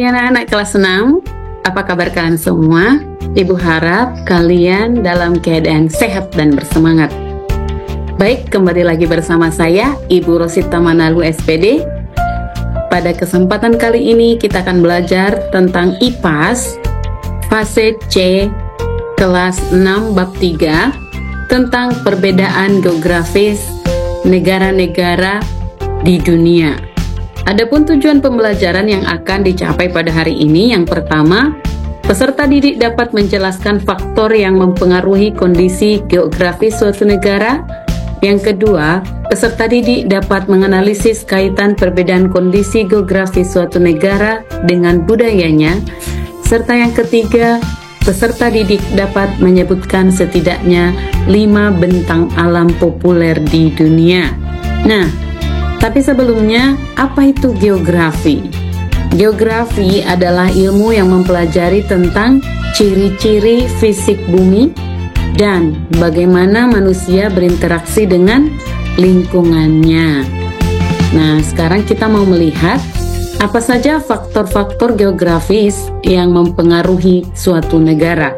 Hai anak-anak kelas 6, apa kabar kalian semua? Ibu harap kalian dalam keadaan sehat dan bersemangat. Baik, kembali lagi bersama saya, Ibu Rosita Manalu SPD. Pada kesempatan kali ini kita akan belajar tentang IPAS fase C kelas 6 bab 3 tentang perbedaan geografis negara-negara di dunia. Adapun tujuan pembelajaran yang akan dicapai pada hari ini, yang pertama, peserta didik dapat menjelaskan faktor yang mempengaruhi kondisi geografis suatu negara. Yang kedua, peserta didik dapat menganalisis kaitan perbedaan kondisi geografis suatu negara dengan budayanya. Serta yang ketiga, peserta didik dapat menyebutkan setidaknya 5 bentang alam populer di dunia. Nah, tapi sebelumnya, apa itu geografi? Geografi adalah ilmu yang mempelajari tentang ciri-ciri fisik bumi dan bagaimana manusia berinteraksi dengan lingkungannya. Nah, sekarang kita mau melihat apa saja faktor-faktor geografis yang mempengaruhi suatu negara.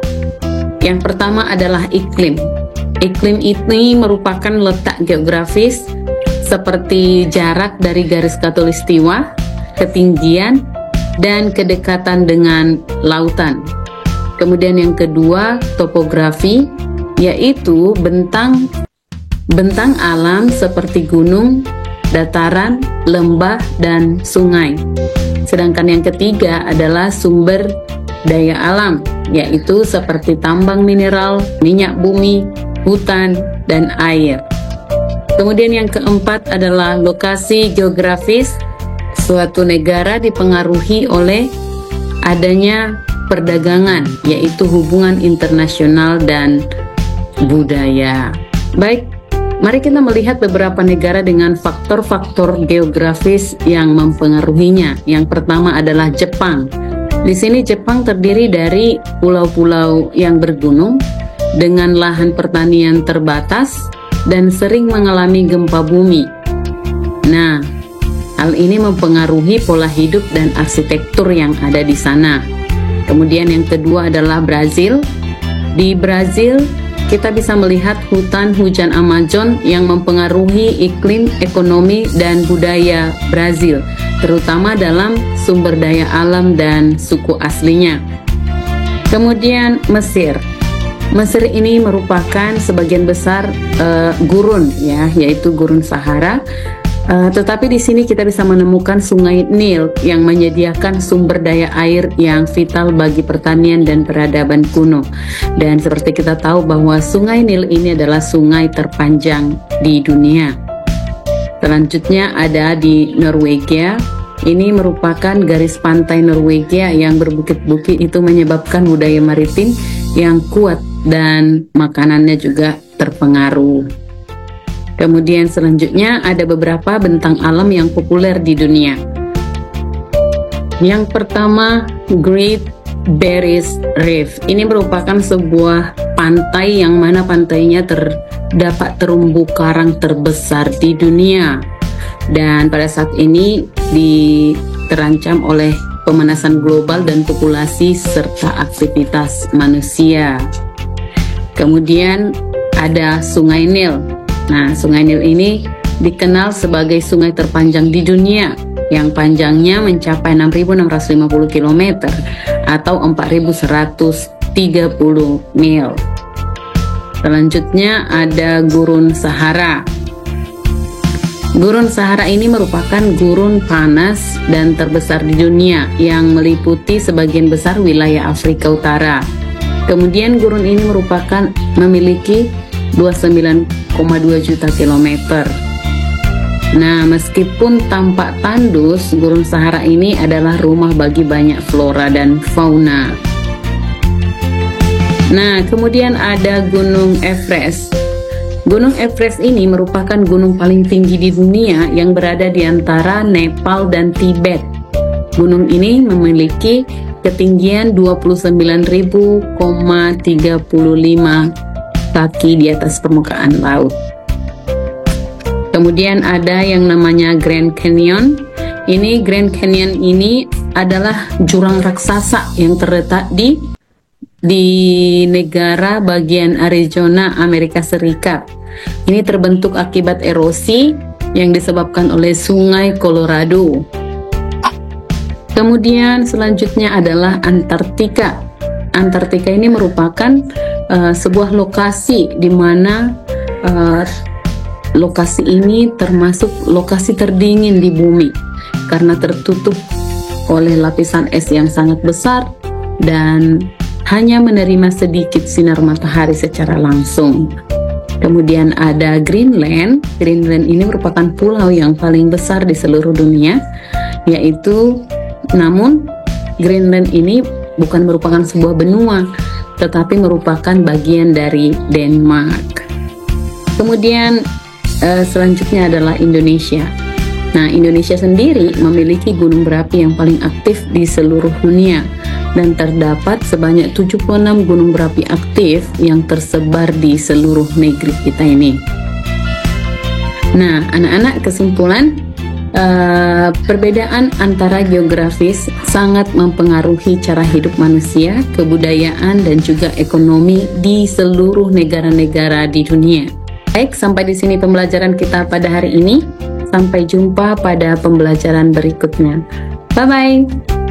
Yang pertama adalah iklim. Iklim ini merupakan letak geografis seperti jarak dari garis khatulistiwa, ketinggian, dan kedekatan dengan lautan. Kemudian yang kedua, topografi, yaitu bentang alam seperti gunung, dataran, lembah, dan sungai. Sedangkan yang ketiga adalah sumber daya alam, yaitu seperti tambang mineral, minyak bumi, hutan, dan air. Kemudian yang keempat adalah lokasi geografis. Suatu negara dipengaruhi oleh adanya perdagangan, yaitu hubungan internasional dan budaya. Baik, mari kita melihat beberapa negara dengan faktor-faktor geografis yang mempengaruhinya. Yang pertama adalah Jepang. Di sini Jepang terdiri dari pulau-pulau yang bergunung dengan lahan pertanian terbatas dan sering mengalami gempa bumi. Nah, hal ini mempengaruhi pola hidup dan arsitektur yang ada di sana. Kemudian yang kedua adalah Brazil. Di Brazil, kita bisa melihat hutan hujan Amazon yang mempengaruhi iklim, ekonomi, dan budaya Brazil, terutama dalam sumber daya alam dan suku aslinya. Kemudian Mesir. Mesir ini merupakan sebagian besar gurun, yaitu gurun Sahara. Tetapi di sini kita bisa menemukan Sungai Nil yang menyediakan sumber daya air yang vital bagi pertanian dan peradaban kuno. Dan seperti kita tahu bahwa Sungai Nil ini adalah sungai terpanjang di dunia. Selanjutnya ada di Norwegia. Ini merupakan garis pantai Norwegia yang berbukit-bukit, itu menyebabkan budaya maritim yang kuat dan makanannya juga terpengaruh. Kemudian selanjutnya ada beberapa bentang alam yang populer di dunia. Yang pertama, Great Barrier Reef. Ini merupakan sebuah pantai yang mana pantainya terdapat terumbu karang terbesar di dunia. Dan pada saat ini terancam oleh pemanasan global dan populasi serta aktivitas manusia. Kemudian ada Sungai Nil. Nah, Sungai Nil ini dikenal sebagai sungai terpanjang di dunia yang panjangnya mencapai 6.650 km atau 4.130 mil. Selanjutnya ada Gurun Sahara. Gurun Sahara ini merupakan gurun panas dan terbesar di dunia yang meliputi sebagian besar wilayah Afrika Utara. Kemudian gurun ini memiliki 29,2 juta kilometer. Nah, meskipun tampak tandus, Gurun Sahara ini adalah rumah bagi banyak flora dan fauna. Nah, kemudian ada Gunung Everest. Gunung Everest ini merupakan gunung paling tinggi di dunia yang berada di antara Nepal dan Tibet. Gunung ini memiliki ketinggian 29.035 kaki di atas permukaan laut. Kemudian ada yang namanya Grand Canyon. Grand Canyon ini adalah jurang raksasa yang terletak di negara bagian Arizona, Amerika Serikat. Ini terbentuk akibat erosi yang disebabkan oleh Sungai Colorado. Kemudian selanjutnya adalah Antartika. Antartika ini merupakan sebuah lokasi di mana lokasi ini termasuk lokasi terdingin di bumi karena tertutup oleh lapisan es yang sangat besar dan hanya menerima sedikit sinar matahari secara langsung. Kemudian ada Greenland. Greenland ini merupakan pulau yang paling besar di seluruh dunia, namun Greenland ini bukan merupakan sebuah benua, tetapi merupakan bagian dari Denmark. Kemudian selanjutnya adalah Indonesia. Nah, Indonesia sendiri memiliki gunung berapi yang paling aktif di seluruh dunia dan terdapat sebanyak 76 gunung berapi aktif yang tersebar di seluruh negeri kita ini. Nah, anak-anak, kesimpulan, perbedaan antara geografis sangat mempengaruhi cara hidup manusia, kebudayaan, dan juga ekonomi di seluruh negara-negara di dunia. Baik, sampai di sini pembelajaran kita pada hari ini. Sampai jumpa pada pembelajaran berikutnya. Bye-bye.